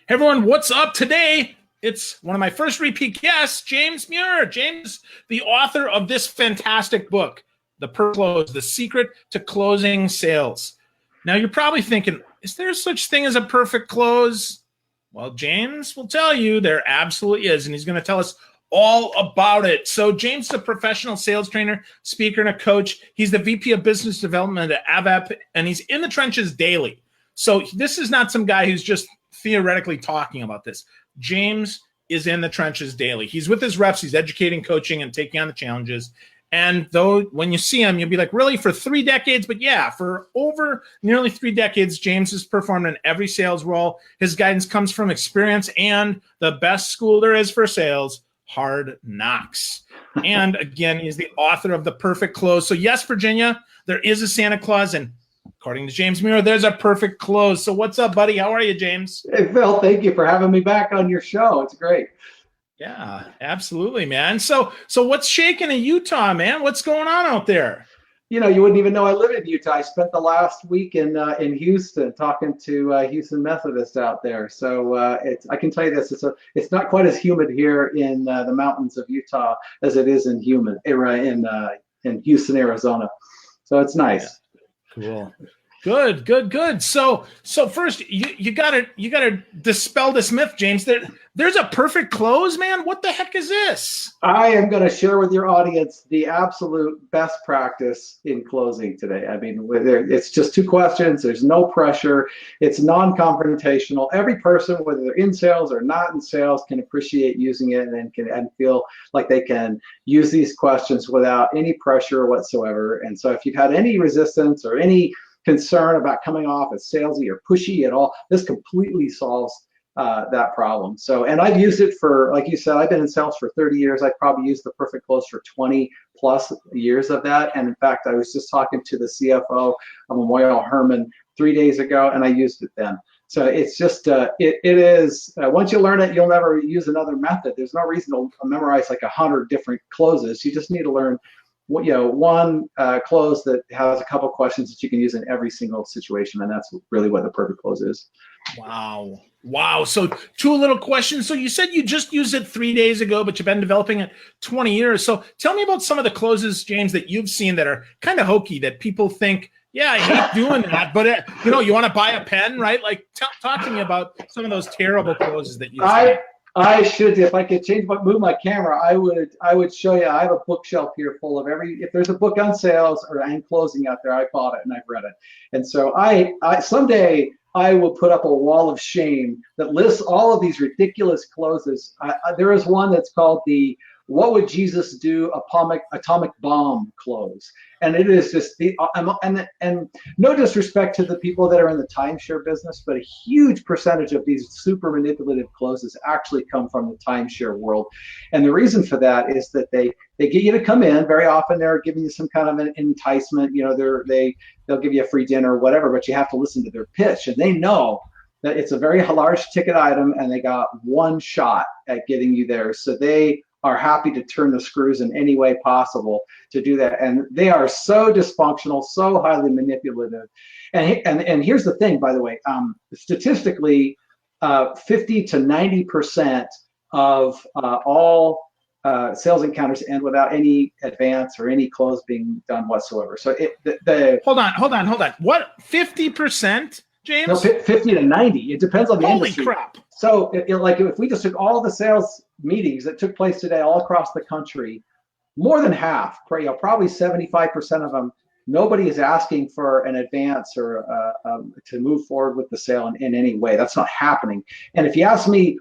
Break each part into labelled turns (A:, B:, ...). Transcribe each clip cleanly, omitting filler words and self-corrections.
A: Hey everyone, what's up today? It's one of my first repeat guests, James Muir. James, the author of this fantastic book, The Close, The Secret to Closing Sales. Now you're probably thinking, is there such thing as a perfect close? Well, James will tell you there absolutely is, and he's going to tell us all about it. So James is a professional sales trainer, speaker, and a coach. He's the VP of Business Development at AVAP, and he's in the trenches daily. So this is not some guy who's just theoretically talking about this. James is in the trenches daily. He's with his reps. He's educating, coaching, and taking on the challenges. And though when you see him, you'll be like, really, for 3 decades? But yeah, for over nearly 3 decades, James has performed in every sales role. His guidance comes from experience and the best school there is for sales, Hard Knocks. And again, he's the author of The Perfect Close. So yes, Virginia, there is a Santa Claus, and according to James Muir, there's a perfect close. So what's up, buddy? How are you, James?
B: Hey, Phil, thank you for having me back on your show. It's great.
A: Yeah, absolutely, man. So what's shaking in Utah, man? What's going on out there?
B: You know, you wouldn't even know I live in Utah. I spent the last week in Houston talking to Houston Methodists out there. So I can tell you this: it's not quite as humid here in the mountains of Utah as it is in Houston, Arizona. So it's nice.
A: Yeah. Cool. Good. So first, you gotta dispel this myth, James. There's a perfect close, man. What the heck is this?
B: I am going to share with your audience the absolute best practice in closing today. I mean, it's just 2 questions. There's no pressure. It's non-confrontational. Every person, whether they're in sales or not in sales, can appreciate using it and feel like they can use these questions without any pressure whatsoever. And so if you've had any resistance or any concern about coming off as salesy or pushy at all, this completely solves that problem. So, and I've used it for, like you said, I've been in sales for 30 years. I've probably used the perfect close for 20 plus years of that. And in fact, I was just talking to the CFO of Muir Herman 3 days ago, and I used it then. So it's just, it is, once you learn it, you'll never use another method. There's no reason to memorize like 100 different closes. You just need to learn one close that has a couple questions that you can use in every single situation, and that's really what the perfect close is.
A: Wow. So 2 little questions. So you said you just used it 3 days ago, but you've been developing it 20 years. So tell me about some of the closes, James, that you've seen that are kind of hokey, that people think, yeah, I hate doing that, but you want to buy a pen, right? Like talk to me about some of those terrible closes that you've seen.
B: I should, if I could move my camera, I would show you. I have a bookshelf here full of if there's a book on sales or and closing out there, I bought it and I've read it. And so I someday I will put up a wall of shame that lists all of these ridiculous closes. There is one that's called the "What Would Jesus Do?" atomic bomb close, and it is just and no disrespect to the people that are in the timeshare business, but a huge percentage of these super manipulative closes actually come from the timeshare world. And the reason for that is that they get you to come in. Very often they're giving you some kind of an enticement. They'll give you a free dinner or whatever, but you have to listen to their pitch, and they know that it's a very large ticket item, and they got one shot at getting you there. So they are happy to turn the screws in any way possible to do that. And they are so dysfunctional, so highly manipulative. And here's the thing, by the way, statistically, 50 to 90% of all sales encounters end without any advance or any close being done whatsoever. So
A: hold on. What, 50%? James?
B: No, 50 to 90. It depends on the industry.
A: Holy crap.
B: So if we just took all the sales meetings that took place today all across the country, more than half, probably 75% of them, nobody is asking for an advance or to move forward with the sale in any way. That's not happening. And if you ask me,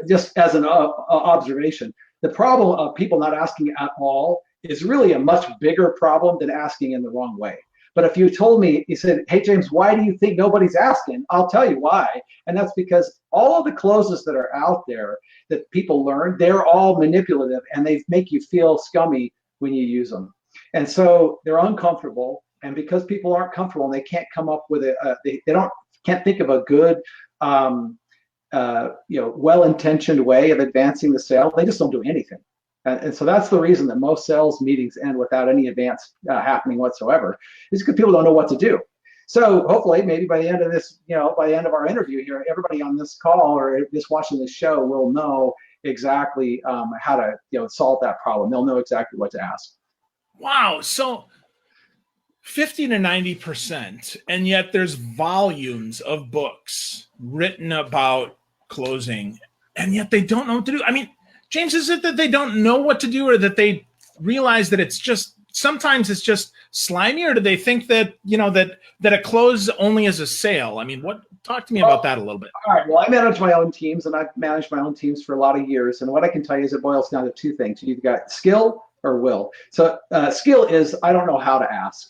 B: just as an observation, the problem of people not asking at all is really a much bigger problem than asking in the wrong way. But if you told me, you said, hey, James, why do you think nobody's asking? I'll tell you why. And that's because all of the closes that are out there that people learn, they're all manipulative, and they make you feel scummy when you use them. And so they're uncomfortable. And because people aren't comfortable and they can't come up with can't think of a good, well-intentioned way of advancing the sale, they just don't do anything. And so that's the reason that most sales meetings end without any advance happening whatsoever, is because people don't know what to do. So hopefully, maybe by the end of this, by the end of our interview here, everybody on this call or just watching this show will know exactly how to solve that problem. They'll know exactly what to ask.
A: Wow. So 50 to 90%, and yet there's volumes of books written about closing, and yet they don't know what to do. I mean, James, is it that they don't know what to do, or that they realize that it's just sometimes it's just slimy, or do they think that that a close only is a sale? I mean, talk to me about that a little bit.
B: All right. Well, I manage my own teams, and I've managed my own teams for a lot of years. And what I can tell you is it boils down to two things. You've got skill or will. So skill is I don't know how to ask.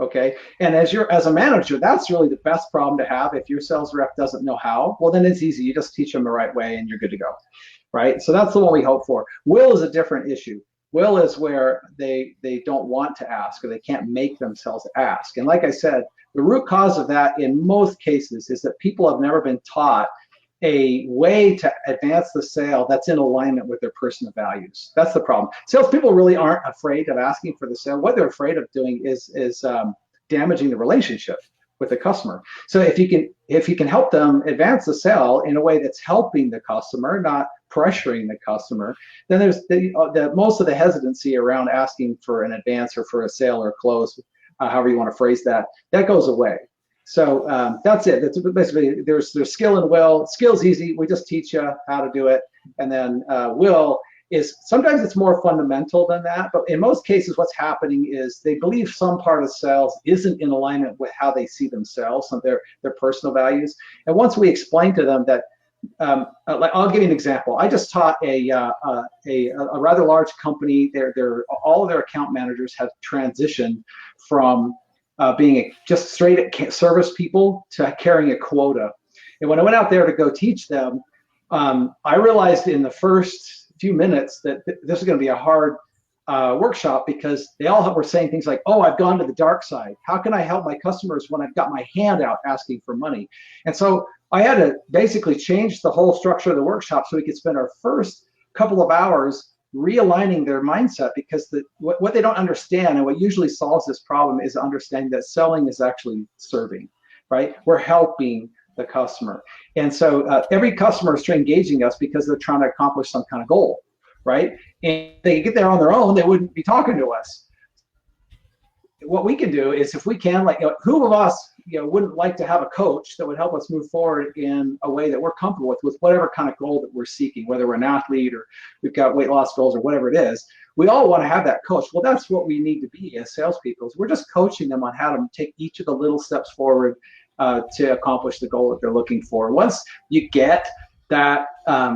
B: Okay. And as a manager, that's really the best problem to have. If your sales rep doesn't know how, well, then it's easy. You just teach them the right way and you're good to go. Right. So that's the one we hope for. Will is a different issue. Will is where they don't want to ask, or they can't make themselves ask. And like I said, the root cause of that in most cases is that people have never been taught a way to advance the sale that's in alignment with their personal values. That's the problem. Salespeople really aren't afraid of asking for the sale. What they're afraid of doing is damaging the relationship with the customer. So if you can help them advance the sale in a way that's helping the customer, not pressuring the customer, then there's most of the hesitancy around asking for an advance or for a sale or a close, however you want to phrase that goes away. So that's it. That's basically there's skill and will. Skill's easy. We just teach you how to do it. And then will is sometimes it's more fundamental than that. But in most cases, what's happening is they believe some part of sales isn't in alignment with how they see themselves and their personal values. And once we explain to them that, like I'll give you an example. I just taught a rather large company. All of their account managers have transitioned from being just straight service people to carrying a quota. And when I went out there to go teach them, I realized in the first few minutes that this is going to be a hard workshop, because they all were saying things like, oh, I've gone to the dark side. How can I help my customers when I've got my hand out asking for money? And so I had to basically change the whole structure of the workshop so we could spend our first couple of hours realigning their mindset, because what they don't understand, and what usually solves this problem, is understanding that selling is actually serving, right? We're helping the customer. And so every customer is engaging us because they're trying to accomplish some kind of goal, right? And they get there on their own, they wouldn't be talking to us. What we can do is, if we can, who of us wouldn't like to have a coach that would help us move forward in a way that we're comfortable with whatever kind of goal that we're seeking, whether we're an athlete or we've got weight loss goals or whatever it is. We all want to have that coach. Well, that's what we need to be as salespeople. We're just coaching them on how to take each of the little steps forward to accomplish the goal that they're looking for. Once you get that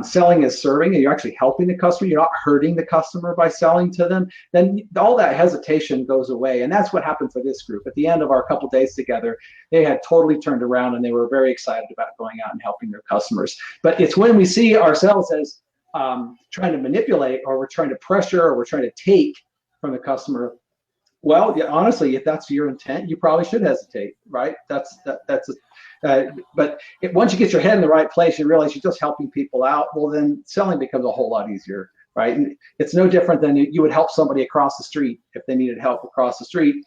B: selling is serving and you're actually helping the customer, you're not hurting the customer by selling to them, then all that hesitation goes away. And that's what happened for this group. At the end of our couple days together, they had totally turned around and they were very excited about going out and helping their customers. But it's when we see ourselves as trying to manipulate, or we're trying to pressure, or we're trying to take from the customer. Well, yeah, honestly, if that's your intent, you probably should hesitate, right? But once you get your head in the right place, you realize you're just helping people out. Well, then selling becomes a whole lot easier, right? And it's no different than you would help somebody across the street if they needed help across the street.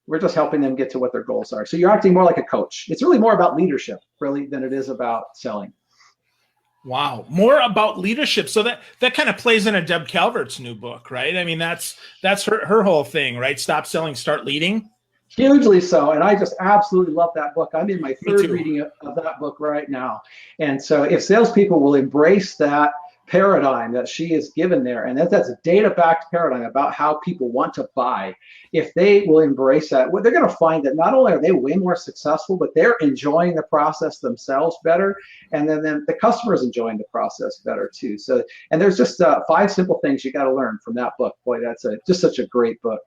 B: We're just helping them get to what their goals are. So you're acting more like a coach. It's really more about leadership, really, than it is about selling.
A: Wow, more about leadership. So that kind of plays into Deb Calvert's new book, right? I mean, that's her whole thing, right? Stop selling, start leading.
B: Hugely so, and I just absolutely love that book. I'm in my third reading of that book right now. And so if salespeople will embrace that paradigm that she is given there, and that's a data-backed paradigm about how people want to buy, if they will embrace that, well, they're going to find that not only are they way more successful, but they're enjoying the process themselves better, and then the customer's enjoying the process better too. So, and there's just 5 simple things you got to learn from that book. Boy, that's just such a great book.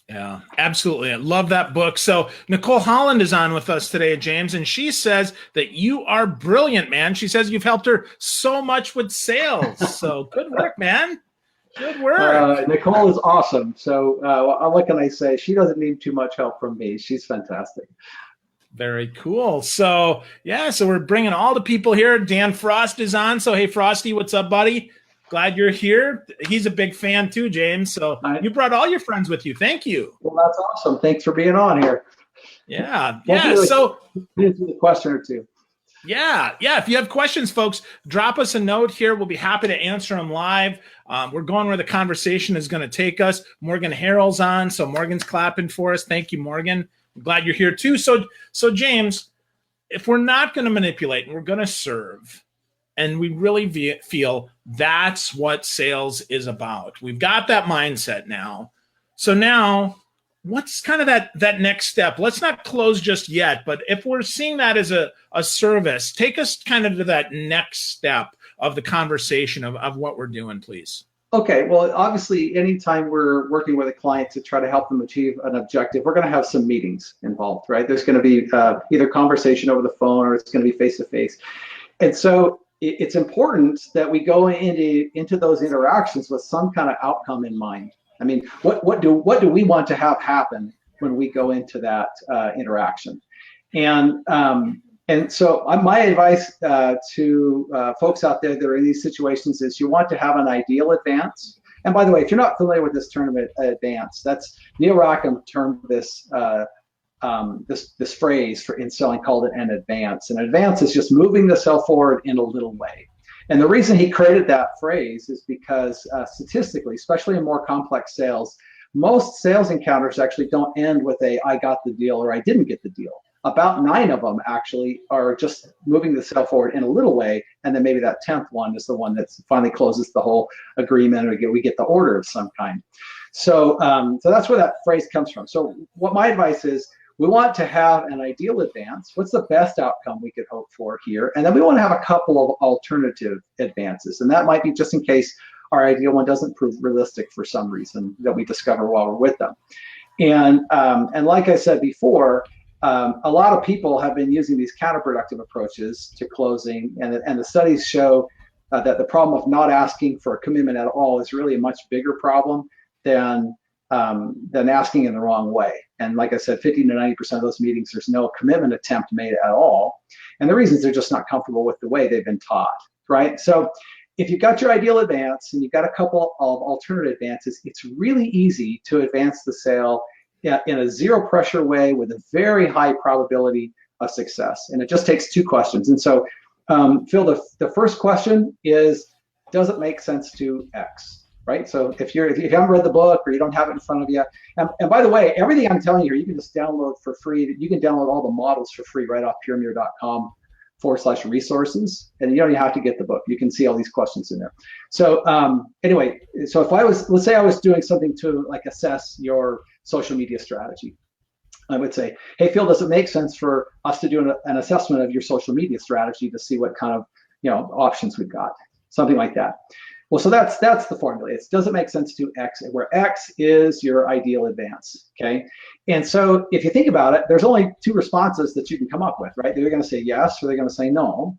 A: Yeah, absolutely. I love that book. So Nicole Holland is on with us today, James, and she says that you are brilliant, man. She says you've helped her so much with sales. So good work, man. Good work.
B: Nicole is awesome. So what can I say? She doesn't need too much help from me. She's fantastic.
A: Very cool. So, yeah, so we're bringing all the people here. Dan Frost is on. So, hey, Frosty, what's up, buddy? Glad you're here. He's a big fan too, James. So you brought all your friends with you. Thank you.
B: Well, that's awesome. Thanks for being on here.
A: Yeah.
B: Well,
A: Yeah. So
B: answer the question or two.
A: yeah. If you have questions, folks, drop us a note here. We'll be happy to answer them live. We're going where the conversation is going to take us. Morgan Harrell's on, so Morgan's clapping for us. Thank you, Morgan. I'm glad you're here too. So James, if we're not going to manipulate and we're going to serve, and we really feel that's what sales is about, we've got that mindset now. So now, what's kind of that next step? Let's not close just yet, but if we're seeing that as a service, take us kind of to that next step of the conversation of what we're doing, please.
B: Okay, well, obviously, anytime we're working with a client to try to help them achieve an objective, we're going to have some meetings involved, right? There's going to be either conversation over the phone or it's going to be face-to-face. And so it's important that we go into those interactions with some kind of outcome in mind. I mean, what do we want to have happen when we go into that interaction? And so my advice to folks out there that are in these situations is you want to have an ideal advance. And by the way, if you're not familiar with this term advance, that's Neil Rackham termed this this phrase in selling, called it an advance. An advance is just moving the sale forward in a little way. And the reason he created that phrase is because statistically, especially in more complex sales, most sales encounters actually don't end with a "I got the deal" or "I didn't get the deal." About 9 of them actually are just moving the sale forward in a little way, and then maybe that 10th one is the one that finally closes the whole agreement, or we get the order of some kind. So that's where that phrase comes from. So what my advice is, we want to have an ideal advance. What's the best outcome we could hope for here? And then we want to have a couple of alternative advances. And that might be just in case our ideal one doesn't prove realistic for some reason that we discover while we're with them. And like I said before, a lot of people have been using these counterproductive approaches to closing. And the studies show that the problem of not asking for a commitment at all is really a much bigger problem than asking in the wrong way. And like I said, 50 to 90% of those meetings, there's no commitment attempt made at all. And the reasons they're just not comfortable with the way they've been taught, right? So if you've got your ideal advance and you've got a couple of alternative advances, it's really easy to advance the sale in a zero pressure way with a very high probability of success. And it just takes 2 questions. And so, Phil, the first question is, does it make sense to X? Right. So if you haven't read the book or you don't have it in front of you, and by the way, everything I'm telling you here, you can just download for free. You can download all the models for free right off puremuir.com/resources, and you don't even have to get the book. You can see all these questions in there. So anyway, so if let's say I was doing something to like assess your social media strategy, I would say, hey, Phil, does it make sense for us to do an assessment of your social media strategy to see what kind of options we've got? Something like that. Well, so that's the formula. It doesn't make sense to X, where X is your ideal advance, okay? And so if you think about it, there's only 2 responses that you can come up with, right? They're going to say yes or they're going to say no.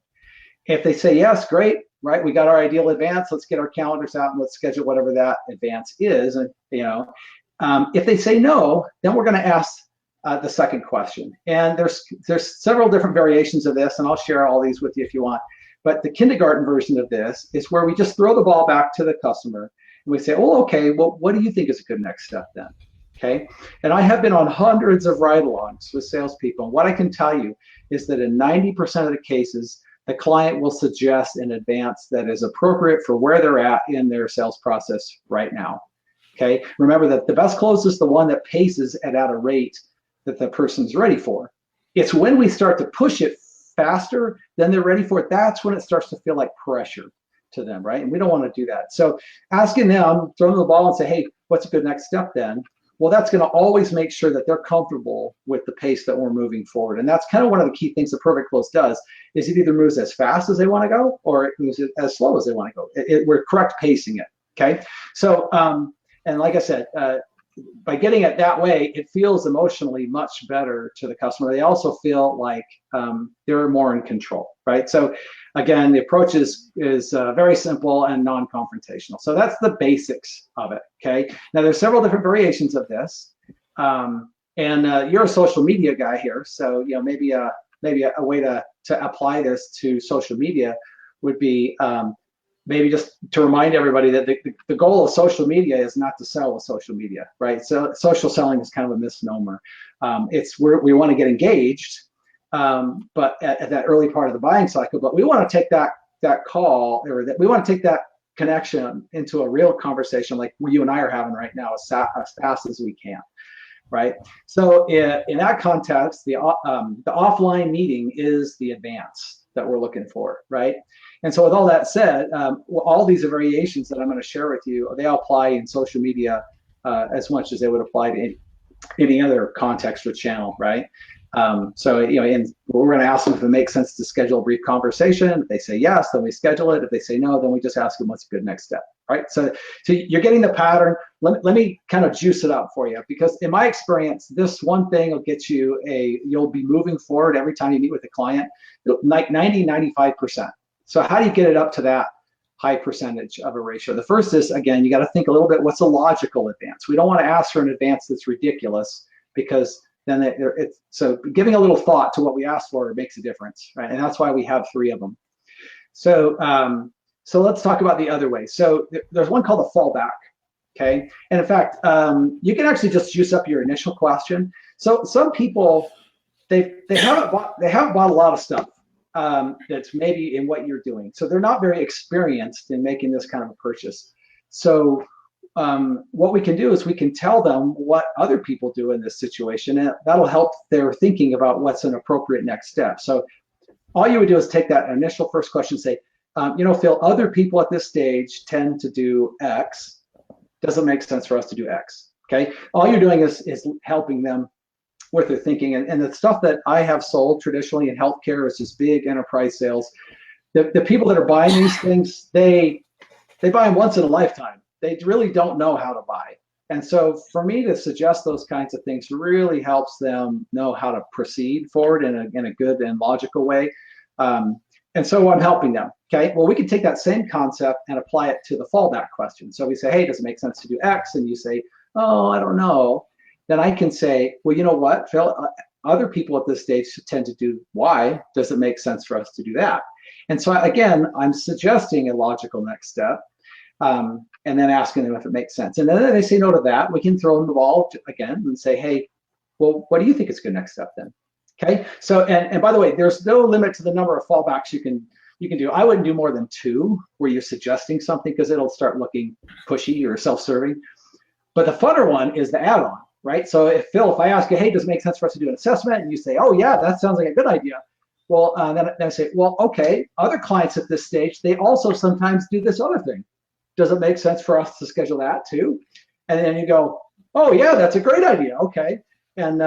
B: If they say yes, great, right? We got our ideal advance. Let's get our calendars out and let's schedule whatever that advance is. And if they say no, then we're going to ask the second question. And there's several different variations of this, and I'll share all these with you if you want. But the kindergarten version of this is where we just throw the ball back to the customer and we say, oh, okay, well, what do you think is a good next step then? Okay. And I have been on hundreds of ride-alongs with salespeople. And what I can tell you is that in 90% of the cases, the client will suggest an advance that is appropriate for where they're at in their sales process right now. Okay. Remember that the best close is the one that paces at a rate that the person's ready for. It's when we start to push it faster than they're ready for it, that's when it starts to feel like pressure to them, right? And we don't want to do that. So asking them, throwing the ball and say, hey, what's a good next step then? Well, that's going to always make sure that they're comfortable with the pace that we're moving forward. And that's kind of one of the key things the perfect close does, is it either moves as fast as they want to go or it moves as slow as they want to go. We're correct pacing it, okay? So, and like I said, by getting it that way, it feels emotionally much better to the customer. They also feel like they're more in control, right? So again, the approach is very simple and non-confrontational. So that's the basics of it, okay? Now there's several different variations of this. And you're a social media guy here, so maybe a way to apply this to social media would be maybe just to remind everybody that the goal of social media is not to sell with social media, right? So social selling is kind of a misnomer. We want to get engaged, but at that early part of the buying cycle, but we want to take that call, or that we want to take that connection into a real conversation like you and I are having right now as fast as we can, right? So in that context, the offline meeting is the advance that we're looking for, right? And so with all that said, all these variations that I'm going to share with you, they all apply in social media as much as they would apply to any other context or channel, right? So, we're going to ask them if it makes sense to schedule a brief conversation. If they say yes, then we schedule it. If they say no, then we just ask them what's a good next step, right? So you're getting the pattern. Let me kind of juice it up for you, because in my experience, this one thing will get you you'll be moving forward every time you meet with a client, like 95%. So how do you get it up to that high percentage of a ratio? The first is, again, you got to think a little bit, what's a logical advance? We don't want to ask for an advance that's ridiculous, because then so giving a little thought to what we ask for makes a difference, right? And that's why we have 3 of them. So let's talk about the other way. So there's one called a fallback, okay? And in fact, you can actually just juice up your initial question. So some people, they haven't bought a lot of stuff that's maybe in what you're doing. So they're not very experienced in making this kind of a purchase. So what we can do is we can tell them what other people do in this situation, and that'll help their thinking about what's an appropriate next step. So all you would do is take that initial first question and say, Phil, other people at this stage tend to do X. Doesn't make sense for us to do X, okay? All you're doing is helping them with their thinking. And the stuff that I have sold traditionally in healthcare is just big enterprise sales. The people that are buying these things, they buy them once in a lifetime. They really don't know how to buy. And so for me to suggest those kinds of things really helps them know how to proceed forward in a good and logical way. And so I'm helping them. Okay, well, we can take that same concept and apply it to the fallback question. So we say, hey, does it make sense to do X? And you say, oh, I don't know. Then I can say, well, you know what, Phil, other people at this stage tend to do Y. Does it make sense for us to do that? And so again, I'm suggesting a logical next step. And then asking them if it makes sense. And then if they say no to that, we can throw them the ball again and say, hey, well, what do you think is a good next step then? Okay, so, and by the way, there's no limit to the number of fallbacks you can do. I wouldn't do more than 2 where you're suggesting something, because it'll start looking pushy or self-serving. But the funner one is the add-on, right? So if I ask you, hey, does it make sense for us to do an assessment? And you say, oh yeah, that sounds like a good idea. Well, then I say, well, okay, other clients at this stage, they also sometimes do this other thing. Does it make sense for us to schedule that too? And then you go, oh yeah, that's a great idea. Okay, and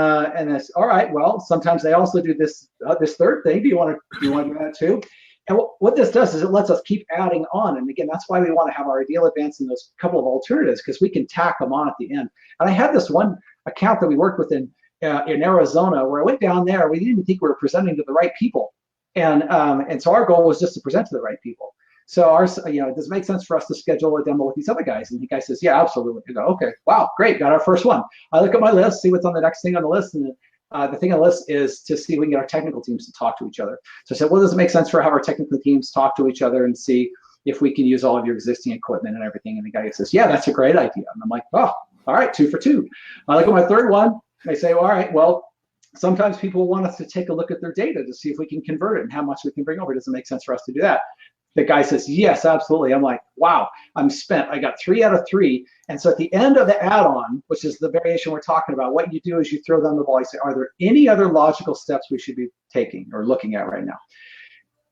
B: it's all right. Well, sometimes they also do this third thing. Do you want to do that too? And what this does is it lets us keep adding on. And again, that's why we want to have our ideal advance in those couple of alternatives, because we can tack them on at the end. And I had this one account that we worked with in Arizona, where I went down there. We didn't even think we were presenting to the right people, and so our goal was just to present to the right people. So does it make sense for us to schedule a demo with these other guys? And the guy says, yeah, absolutely. You go, okay, wow, great, got our first one. I look at my list, see what's on the next thing on the list, and the thing on the list is to see if we can get our technical teams to talk to each other. So I said, well, does it make sense for have our technical teams talk to each other and see if we can use all of your existing equipment and everything? And the guy says, yeah, that's a great idea. And I'm like, oh, all right, 2 for 2. I look at my third one. I say, well, all right, well, sometimes people want us to take a look at their data to see if we can convert it and how much we can bring over. Does it make sense for us to do that? The guy says, yes, absolutely. I'm like, wow, I'm spent. I got 3 out of 3. And so at the end of the add-on, which is the variation we're talking about, what you do is you throw them the ball. You say, are there any other logical steps we should be taking or looking at right now?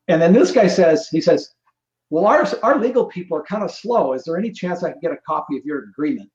B: And then this guy says, well, our legal people are kind of slow. Is there any chance I can get a copy of your agreement?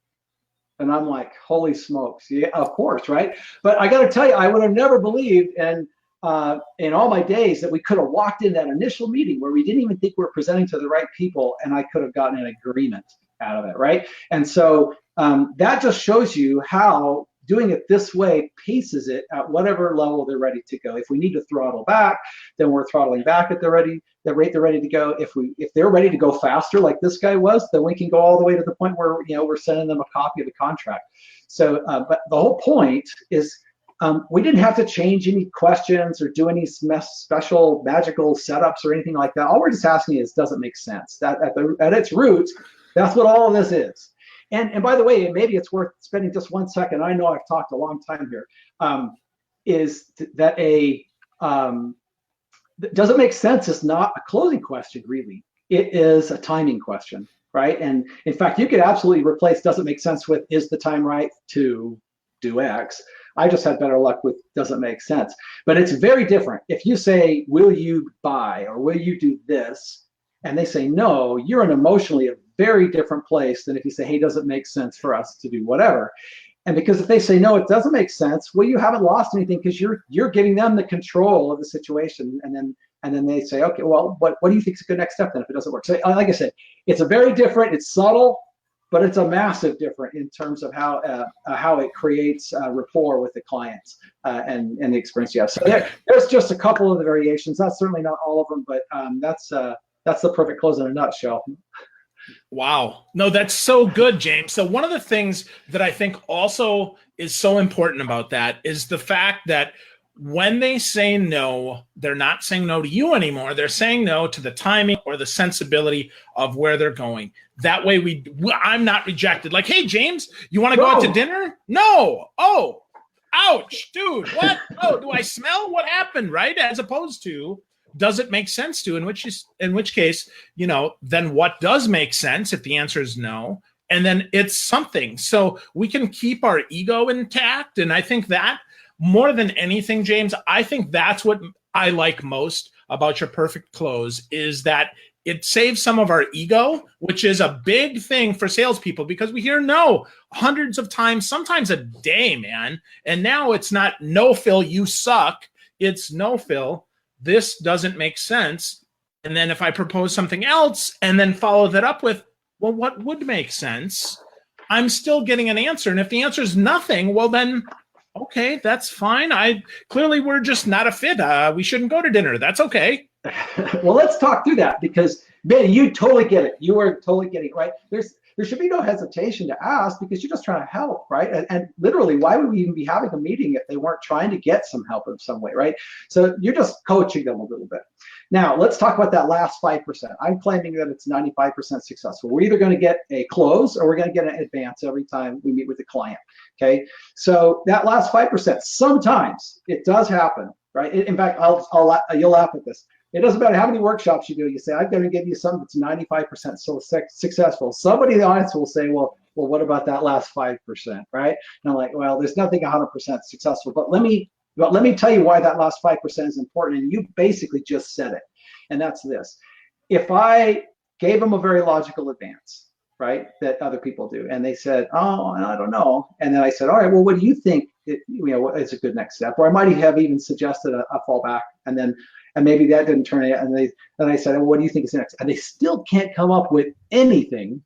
B: And I'm like, holy smokes. Yeah, of course, right? But I got to tell you, I would have never believed in all my days that we could have walked in that initial meeting where we didn't even think we were presenting to the right people, and I could have gotten an agreement out of it, right? And so that just shows you how doing it this way paces it at whatever level they're ready to go. If we need to throttle back, then we're throttling back at the rate they're ready to go. If they're ready to go faster, like this guy was, then we can go all the way to the point where we're sending them a copy of the contract. So, but the whole point is We didn't have to change any questions or do any special magical setups or anything like that. All we're just asking is, does it make sense? That at its roots, that's what all of this is. And by the way, maybe it's worth spending just 1 second. I know I've talked a long time here. Does it make sense? It's not a closing question, really. It is a timing question, right? And in fact, you could absolutely replace does it make sense with is the time right to do X. I just had better luck with doesn't make sense. But it's very different. If you say, will you buy or will you do this? And they say no, you're in emotionally a very different place than if you say, hey, does it make sense for us to do whatever? And because if they say no, it doesn't make sense, well, you haven't lost anything because you're giving them the control of the situation. And then they say, okay, well, what do you think is a good next step then if it doesn't work? So like I said, it's a very different, it's subtle, but it's a massive difference in terms of how it creates rapport with the clients and the experience you have. So there's just a couple of the variations. That's certainly not all of them, but that's the perfect close in a nutshell.
A: Wow. No, that's so good, James. So one of the things that I think also is so important about that is the fact that when they say no, they're not saying no to you anymore. They're saying no to the timing or the sensibility of where they're going. That way I'm not rejected. Like, hey, James, you want to go out to dinner? No. Oh, ouch, dude. What? Oh, do I smell? What happened? Right? As opposed to, does it make sense to? In which case, then what does make sense if the answer is no? And then it's something. So we can keep our ego intact. And I think that more than anything, James, I think that's what I like most about your perfect close is that it saves some of our ego, which is a big thing for salespeople because we hear no hundreds of times, sometimes a day, man. And now it's not no, Phil, you suck. It's no, Phil, this doesn't make sense. And then if I propose something else and then follow that up with, well, what would make sense? I'm still getting an answer. And if the answer is nothing, well, then, okay, that's fine. Clearly we're just not a fit. We shouldn't go to dinner. That's okay.
B: Well, let's talk through that because, Ben, you totally get it. You are totally getting it, right? There should be no hesitation to ask because you're just trying to help, right? And literally, why would we even be having a meeting if they weren't trying to get some help in some way, right? So you're just coaching them a little bit. Now, let's talk about that last 5%. I'm claiming that it's 95% successful. We're either going to get a close or we're going to get an advance every time we meet with the client, okay? So that last 5%, sometimes it does happen, right? In fact, you'll laugh at this. It doesn't matter how many workshops you do. You say, I'm going to give you something that's 95% successful. Somebody in the audience will say, well, what about that last 5%, right? And I'm like, well, there's nothing 100% successful. But let me tell you why that last 5% is important. And you basically just said it. And that's this. If I gave them a very logical advance, right, that other people do, and they said, oh, I don't know. And then I said, all right, well, what do you think is a good next step? Or I might have even suggested a fallback. And maybe that didn't turn out. And I said, well, what do you think is next? And they still can't come up with anything.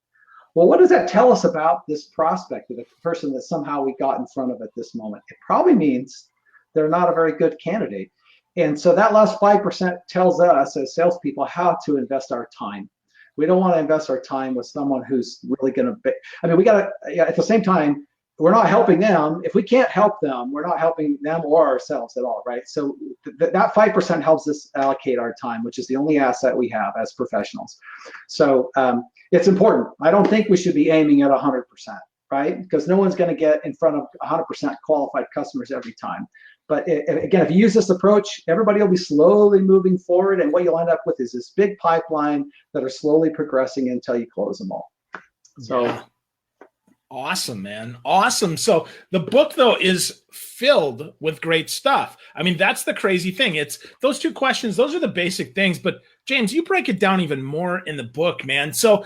B: Well, what does that tell us about this prospect, the person that somehow we got in front of at this moment? It probably means they're not a very good candidate. And so that last 5% tells us as salespeople how to invest our time. We don't want to invest our time with someone who's really going to we got to, at the same time, we're not helping them. If we can't help them, we're not helping them or ourselves at all, right? So that 5% helps us allocate our time, which is the only asset we have as professionals. So it's important. I don't think we should be aiming at 100%, right? Because no one's going to get in front of 100% qualified customers every time. But again, if you use this approach, everybody will be slowly moving forward. And what you'll end up with is this big pipeline that are slowly progressing until you close them all. So.
A: Yeah. Awesome, man. Awesome. So the book, though, is filled with great stuff. I mean, that's the crazy thing. It's those two questions. Those are the basic things. But James, you break it down even more in the book, man. So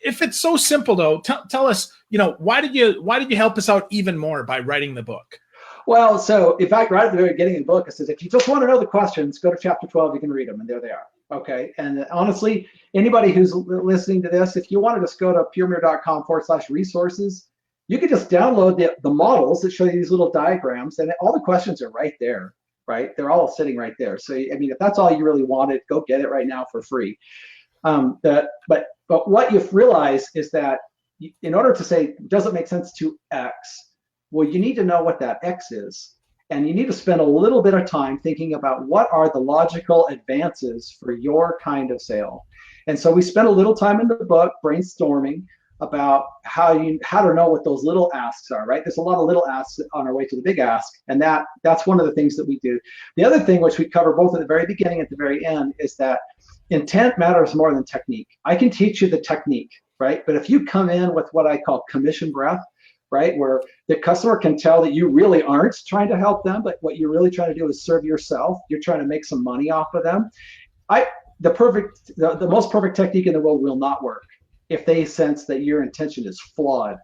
A: if it's so simple, though, tell us, why did you help us out even more by writing the book?
B: Well, so in fact, right at the very beginning of the book, it says, if you just want to know the questions, go to chapter 12, you can read them, and there they are. Okay. And honestly, anybody who's listening to this, if you want to just go to puremure.com/resources, you can just download the models that show you these little diagrams, and all the questions are right there, right? They're all sitting right there. So, I mean, if that's all you really wanted, go get it right now for free. But what you've realized is that in order to say, does it make sense to X? Well, you need to know what that X is. And you need to spend a little bit of time thinking about what are the logical advances for your kind of sale. And so we spent a little time in the book brainstorming about how to know what those little asks are, right? There's a lot of little asks on our way to the big ask, and that's one of the things that we do. The other thing, which we cover both at the very beginning and at the very end, is that intent matters more than technique. I can teach you the technique, right? But if you come in with what I call commission breath, right, where the customer can tell that you really aren't trying to help them, but what you're really trying to do is serve yourself. You're trying to make some money off of them. The most perfect technique in the world will not work if they sense that your intention is flawed.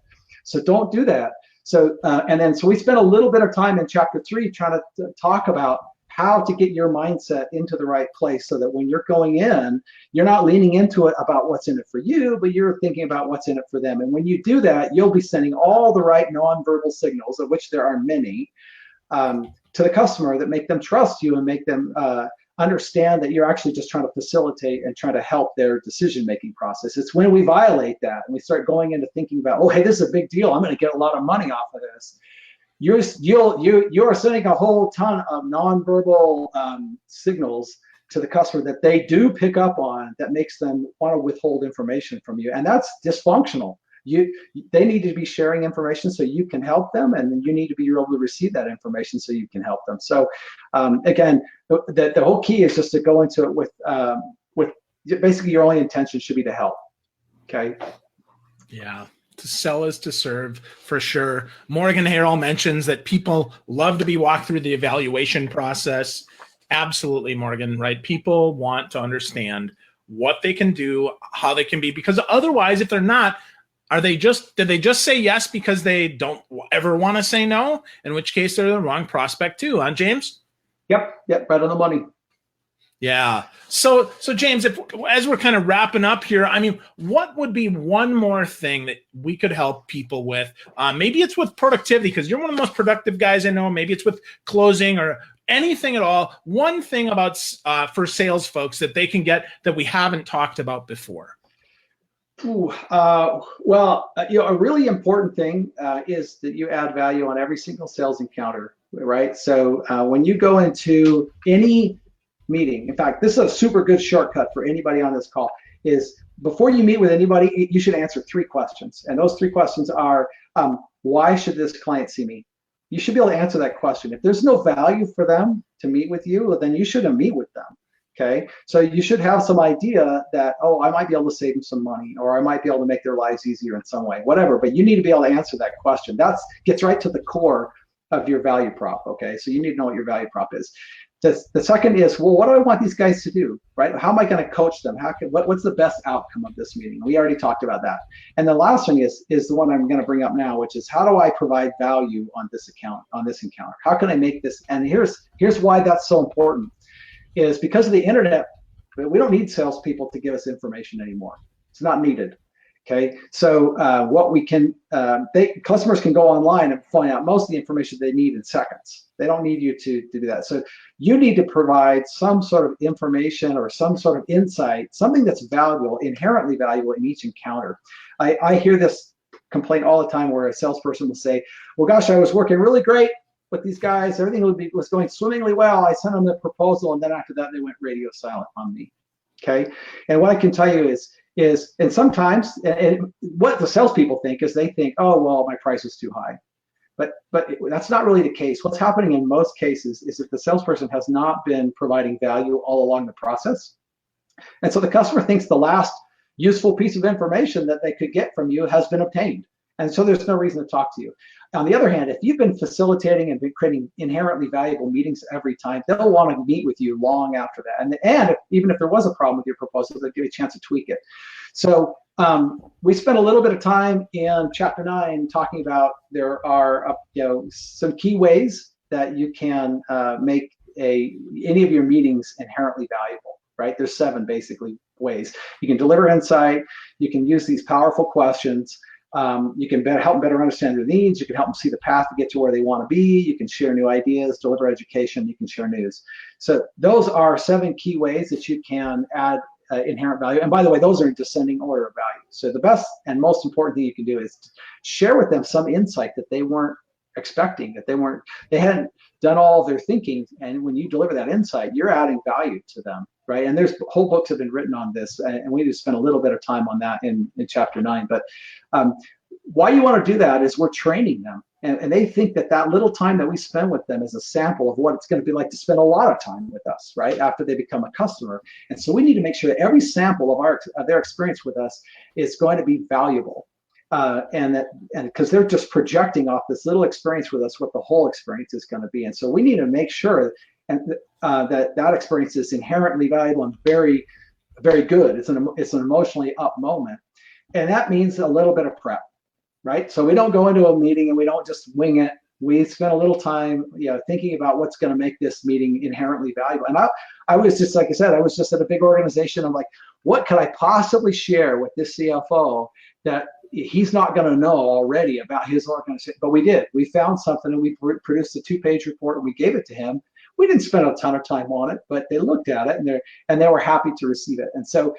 B: So don't do that. So so we spent a little bit of time in chapter 3 trying to talk about how to get your mindset into the right place so that when you're going in, you're not leaning into it about what's in it for you, but you're thinking about what's in it for them. And when you do that, you'll be sending all the right nonverbal signals, of which there are many, to the customer that make them trust you and make them understand that you're actually just trying to facilitate and trying to help their decision-making process. It's when we violate that and we start going into thinking about, oh, hey, this is a big deal. I'm going to get a lot of money off of this. You're sending a whole ton of nonverbal signals to the customer that they do pick up on that makes them want to withhold information from you, and that's dysfunctional. They need to be sharing information so you can help them, and you need to be able to receive that information so you can help them. So again, the whole key is just to go into it with basically your only intention should be to help. Okay.
A: Yeah. To sell is to serve, for sure. Morgan Harrell mentions that people love to be walked through the evaluation process. Absolutely, Morgan, right? People want to understand what they can do, how they can be, because otherwise, if they're not, did they just say yes because they don't ever want to say no? In which case, they're the wrong prospect too, huh, James?
B: Yep, right on the money.
A: Yeah. So James, as we're kind of wrapping up here, I mean, what would be one more thing that we could help people with? Maybe it's with productivity, because you're one of the most productive guys I know. Maybe it's with closing or anything at all. One thing about for sales folks that they can get that we haven't talked about before.
B: A really important thing is that you add value on every single sales encounter, right? So when you go into any meeting, in fact, this is a super good shortcut for anybody on this call, is before you meet with anybody, you should answer 3 questions. And those 3 questions are, why should this client see me? You should be able to answer that question. If there's no value for them to meet with you, well, then you shouldn't meet with them. Okay, so you should have some idea that, oh, I might be able to save them some money, or I might be able to make their lives easier in some way, whatever. But you need to be able to answer that question. That gets right to the core of your value prop. Okay, so you need to know what your value prop is. The second is, well, what do I want these guys to do, right? How am I going to coach them? What's the best outcome of this meeting? We already talked about that. And the last thing is the one I'm going to bring up now, which is, how do I provide value on this encounter? How can I make this? And here's why that's so important. Is because of the internet, we don't need salespeople to give us information anymore. It's not needed. Okay, so what we can, customers can go online and find out most of the information they need in seconds. They don't need you to do that. So you need to provide some sort of information or some sort of insight, something that's valuable, inherently valuable in each encounter. I hear this complaint all the time where a salesperson will say, well, gosh, I was working really great with these guys, everything was going swimmingly well. I sent them the proposal, and then after that, they went radio silent on me. Okay, and what I can tell you is, and sometimes, and what the salespeople think is they think, oh, well, my price is too high, but that's not really the case. What's happening in most cases is that the salesperson has not been providing value all along the process, and so the customer thinks the last useful piece of information that they could get from you has been obtained, and so there's no reason to talk to you. On the other hand, if you've been facilitating and been creating inherently valuable meetings every time, they'll want to meet with you long after that. And even if there was a problem with your proposal, they'll give you a chance to tweak it. So we spent a little bit of time in chapter 9 talking about there are some key ways that you can make any of your meetings inherently valuable. Right? There's 7 basically ways. You can deliver insight. You can use these powerful questions. You can help them better understand their needs. You can help them see the path to get to where they want to be. You can share new ideas, deliver education. You can share news. So those are 7 key ways that you can add inherent value. And by the way, those are in descending order of value. So the best and most important thing you can do is share with them some insight that they weren't expecting, that they hadn't done all of their thinking. And when you deliver that insight, you're adding value to them, right? And there's whole books have been written on this, and we just spent a little bit of time on that in chapter 9. But why you want to do that is we're training them. And they think that little time that we spend with them is a sample of what it's going to be like to spend a lot of time with us, right, after they become a customer. And so we need to make sure that every sample of their experience with us is going to be valuable. And because they're just projecting off this little experience with us what the whole experience is going to be. And so we need to make sure that experience is inherently valuable and very, very good. It's an emotionally up moment. And that means a little bit of prep. Right, so we don't go into a meeting and we don't just wing it. We spend a little time, thinking about what's going to make this meeting inherently valuable. And I was just, like I said, I was just at a big organization. I'm like, what could I possibly share with this CFO that he's not going to know already about his organization? But we did. We found something, and we produced a 2-page report, and we gave it to him. We didn't spend a ton of time on it, but they looked at it and they were happy to receive it. And so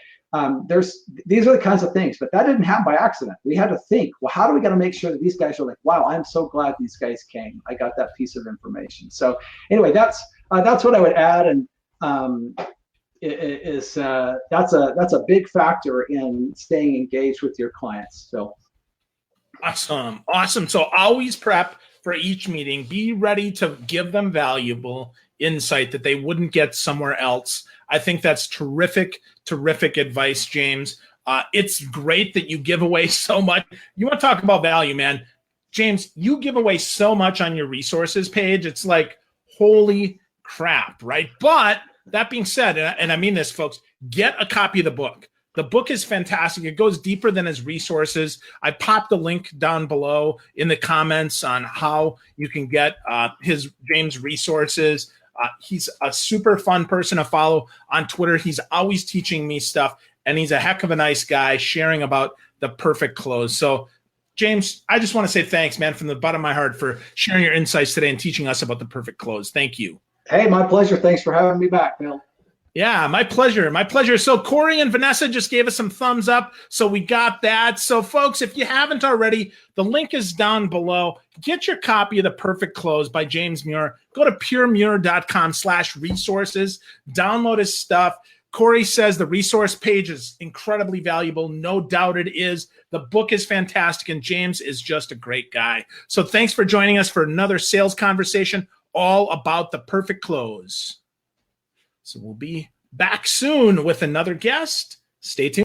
B: these are the kinds of things, but that didn't happen by accident. We had to think, well, how do we got to make sure that these guys are like, wow, I'm so glad these guys came. I got that piece of information. So anyway, that's what I would add, and that's a big factor in staying engaged with your clients. So
A: awesome. So always prep for each meeting. Be ready to give them valuable insight that they wouldn't get somewhere else. I think that's terrific advice, James. It's great that you give away so much. You want to talk about value, man. James, you give away so much on your resources page. It's like, holy crap, right? But that being said, and I mean this, folks, get a copy of the book. The book is fantastic. It goes deeper than his resources. I popped the link down below in the comments on how you can get James' resources. He's a super fun person to follow on Twitter. He's always teaching me stuff, and he's a heck of a nice guy sharing about the perfect close. So, James, I just want to say thanks, man, from the bottom of my heart for sharing your insights today and teaching us about the perfect close. Thank you.
B: Hey, my pleasure. Thanks for having me back, Bill.
A: Yeah, my pleasure. My pleasure. So Corey and Vanessa just gave us some thumbs up. So we got that. So folks, if you haven't already, the link is down below. Get your copy of The Perfect Close by James Muir. Go to puremuir.com/resources. Download his stuff. Corey says the resource page is incredibly valuable. No doubt it is. The book is fantastic, and James is just a great guy. So thanks for joining us for another sales conversation all about the perfect close. So we'll be back soon with another guest. Stay tuned.